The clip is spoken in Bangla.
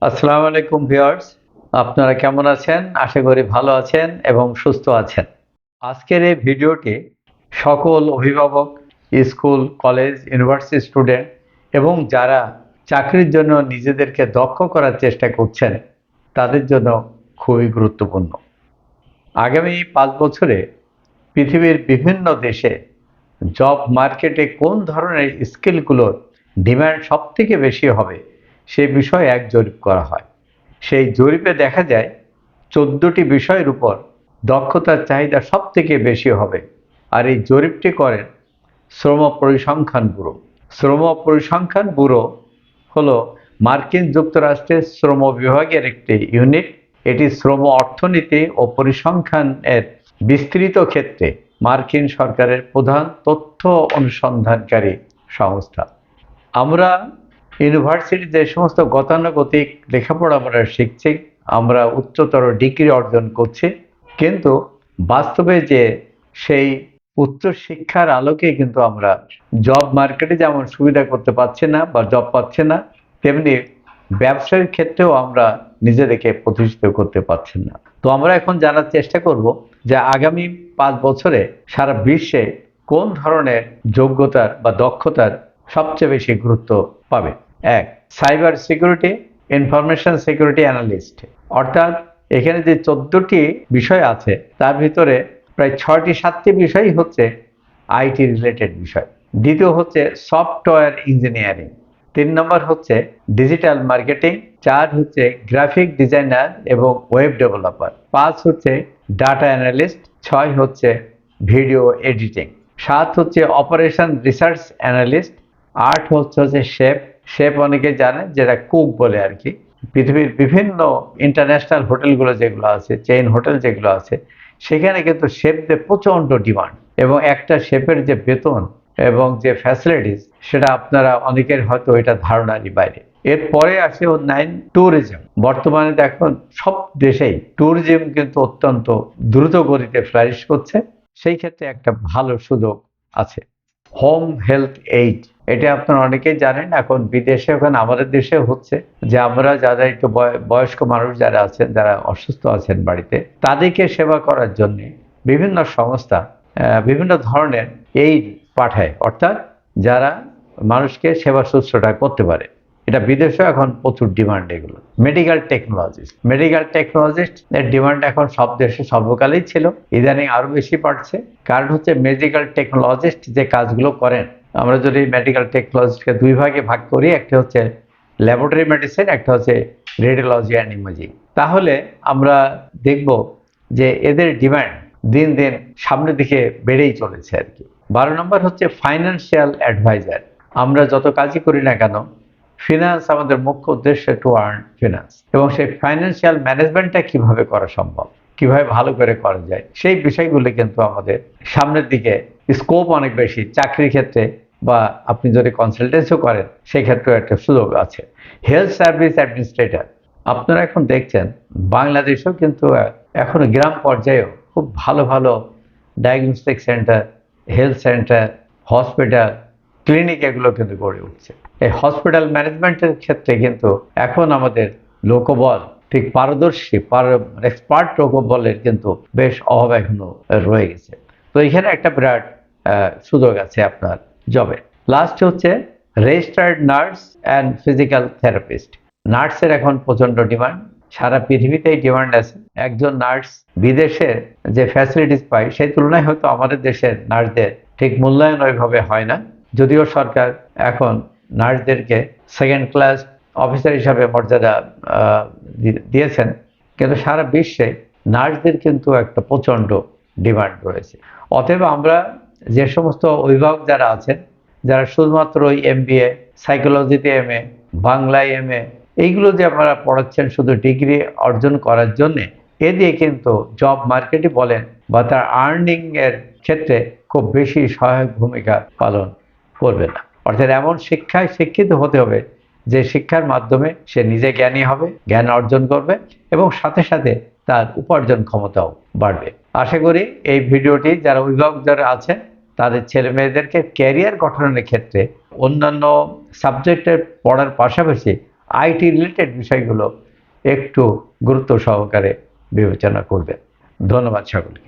আসসালামু আলাইকুম ভিউয়ার্স, আপনারা কেমন আছেন? আশা করি ভালো আছেন এবং সুস্থ আছেন। আজকের এই ভিডিওটি সকল অভিভাবক, স্কুল, কলেজ, ইউনিভার্সিটি স্টুডেন্ট এবং যারা চাকরির জন্য নিজেদেরকে দক্ষ করার চেষ্টা করছেন তাদের জন্য খুবই গুরুত্বপূর্ণ। আগামী ৫ বছরে পৃথিবীর বিভিন্ন দেশে জব মার্কেটে কোন ধরনের স্কিলগুলোর ডিমান্ড সবথেকে বেশি হবে সে বিষয়ে এক জরিপ করা হয়। সেই জরিপে দেখা যায় ১৪টি বিষয়ের উপর দক্ষতার চাহিদা সবথেকে বেশি হবে। আর এই জরিপটি করেন শ্রম পরিসংখ্যান ব্যুরো। শ্রম পরিসংখ্যান ব্যুরো হলো মার্কিন যুক্তরাষ্ট্রের শ্রম বিভাগের একটি ইউনিট। এটি শ্রম অর্থনীতি ও পরিসংখ্যানের বিস্তৃত ক্ষেত্রে মার্কিন সরকারের প্রধান তথ্য অনুসন্ধানকারী সংস্থা। আমরা ইউনিভার্সিটি যে সমস্ত গতানুগতিক লেখাপড়া আমরা শিখছি, আমরা উচ্চতর ডিগ্রি অর্জন করছি, কিন্তু বাস্তবে যে সেই উচ্চ শিক্ষার আলোকে কিন্তু আমরা জব মার্কেটে যেমন সুবিধা করতে পারছি না বা জব পাচ্ছি না, তেমনি ব্যবসার ক্ষেত্রেও আমরা নিজেদেরকে প্রতিষ্ঠিত করতে পারছি না। তো আমরা এখন জানার চেষ্টা করব যে আগামী ৫ বছরে সারা বিশ্বে কোন ধরনের যোগ্যতার বা দক্ষতার সবচেয়ে বেশি গুরুত্ব পাবে। ১. Cyber security, information security analyst. অর্থাৎ এখানে যে ১৪টি বিষয় আছে তার ভিতরে প্রায় ৬টি-৭টি বিষয়ই হচ্ছে আইটি রিলেটেড বিষয়। দ্বিতীয় হচ্ছে সফটওয়্যার ইঞ্জিনিয়ারিং। ৩ নম্বর হচ্ছে ডিজিটাল মার্কেটিং। ৪ হচ্ছে গ্রাফিক ডিজাইনার এবং ওয়েব ডেভেলপার। ৫ হচ্ছে ডাটা অ্যানালিস্ট। ৬ হচ্ছে ভিডিও এডিটিং। ৭ হচ্ছে অপারেশন রিসার্চ অ্যানালিস্ট। ৮ হচ্ছে শেফ। শেফ অনেকে জানেন, যেটা কুক বলে আর কি। পৃথিবীর বিভিন্ন ইন্টারন্যাশনাল হোটেলগুলো যেগুলো আছে, চেইন হোটেল যেগুলো আছে, সেখানে কিন্তু শেফদের প্রচণ্ড ডিমান্ড, এবং একটা শেফের যে বেতন এবং যে ফ্যাসিলিটিস সেটা আপনারা অনেকের হয়তো এটা ধারণারই বাইরে। এরপরে আসে 9 ট্যুরিজম। বর্তমানে দেখুন সব দেশেই ট্যুরিজম কিন্তু অত্যন্ত দ্রুত গতিতে ফ্লারিশ করছে। সেই ক্ষেত্রে একটা ভালো সুযোগ আছে। হোম হেলথ এইড, এটা আপনারা অনেকেই জানেন, এখন বিদেশে, এখন আমাদের দেশেও হচ্ছে যে আমরা যারা একটু বয়স্ক মানুষ যারা আছেন, যারা অসুস্থ আছেন বাড়িতে, তাদেরকে সেবা করার জন্য বিভিন্ন সংস্থা বিভিন্ন ধরনের এইড পাঠায়, অর্থাৎ যারা মানুষকে সেবা শুশ্রূষা করতে পারে। এটা বিদেশেও এখন প্রচুর ডিমান্ড। এগুলো মেডিকেল টেকনোলজিস্ট এর ডিমান্ড এখন সব দেশে সর্বকালেই ছিল, ইদানিং আরো বেশি বাড়ছে। কারণ হচ্ছে মেডিকেল টেকনোলজিস্ট যে কাজগুলো করেন, আমরা যদি মেডিকেল টেকনোলজিস্টকে দুই ভাগে ভাগ করি, একটা হচ্ছে ল্যাবরেটরি মেডিসিন, একটা হচ্ছে রেডিওলজি অ্যান্ড ইমেজিং, তাহলে আমরা দেখব যে এদের ডিমান্ড দিন দিন সামনের দিকে বেড়েই চলেছে আর কি। ১২ নম্বর হচ্ছে ফাইন্যান্সিয়াল অ্যাডভাইজার। আমরা যত কাজই করি না কেন, ফিনান্স আমাদের মুখ্য উদ্দেশ্য, টু আর্ন ফিনান্স, এবং সেই ফাইন্যান্সিয়াল ম্যানেজমেন্টটা কিভাবে করা সম্ভব, কিভাবে ভালো করে করা যায়, সেই বিষয়গুলি কিন্তু আমাদের সামনের দিকে স্কোপ অনেক বেশি চাকরির ক্ষেত্রে, বা আপনি যদি কনসালটেন্সিও করেন সেই ক্ষেত্রেও একটা সুযোগ আছে। হেলথ সার্ভিস অ্যাডমিনিস্ট্রেটর, আপনারা এখন দেখছেন বাংলাদেশেও কিন্তু এখনো গ্রাম পর্যায়েও খুব ভালো ভালো diagnostic centre, health centre, hospital, clinic এগুলো কিন্তু গড়ে উঠছে। এই হসপিটাল ম্যানেজমেন্টের ক্ষেত্রে কিন্তু এখন আমাদের লোকবল, ঠিক পারদর্শী এক্সপার্ট লোকবলের কিন্তু বেশ অভাব এখনো রয়ে গেছে। তো এখানে একটা বিরাট সুযোগ আছে আপনার জবে। লাস্ট হচ্ছে registered nurse and physical therapist. নার্সের এখন প্রচন্ড ডিমান্ড, সারা পৃথিবীতেই ডিমান্ড আছে। একজন নার্স বিদেশের যে ফ্যাসিলিটিস পায় সেই তুলনায় হয়তো আমাদের দেশের নার্সদের ঠিক মূল্যায়ন ওইভাবে হয় না, যদিও সরকার এখন নার্সদেরকে সেকেন্ড ক্লাস অফিসার হিসাবে মর্যাদা দিয়েছেন, কিন্তু সারা বিশ্বে নার্সদের কিন্তু একটা প্রচণ্ড ডিমান্ড রয়েছে। অতএব আমরা যে সমস্ত অভিভাবক যারা আছেন, যারা শুধুমাত্র ওই MBA, সাইকোলজিতে MA, বাংলায় MA, এইগুলো যে আপনারা পড়াচ্ছেন শুধু ডিগ্রি অর্জন করার জন্যে, এ দিয়ে কিন্তু জব মার্কেটে বলেন বা তার আর্নিং এর ক্ষেত্রে খুব বেশি সহায়ক ভূমিকা পালন করবে না। অর্থাৎ এমন শিক্ষায় শিক্ষিত হতে হবে যে শিক্ষার মাধ্যমে সে নিজে জ্ঞানী হবে, জ্ঞান অর্জন করবে, এবং সাথে সাথে তার উপার্জন ক্ষমতাও বাড়বে। আশা করি এই ভিডিওটি যারা অভিভাবক যারা আছেন তাদের ছেলে মেয়েদেরকে ক্যারিয়ার গঠনের ক্ষেত্রে অন্যান্য সাবজেক্টের পড়ার পাশাপাশি আইটি রিলেটেড বিষয়গুলো একটু গুরুত্ব সহকারে বিবেচনা করবেন। ধন্যবাদ সকলকে।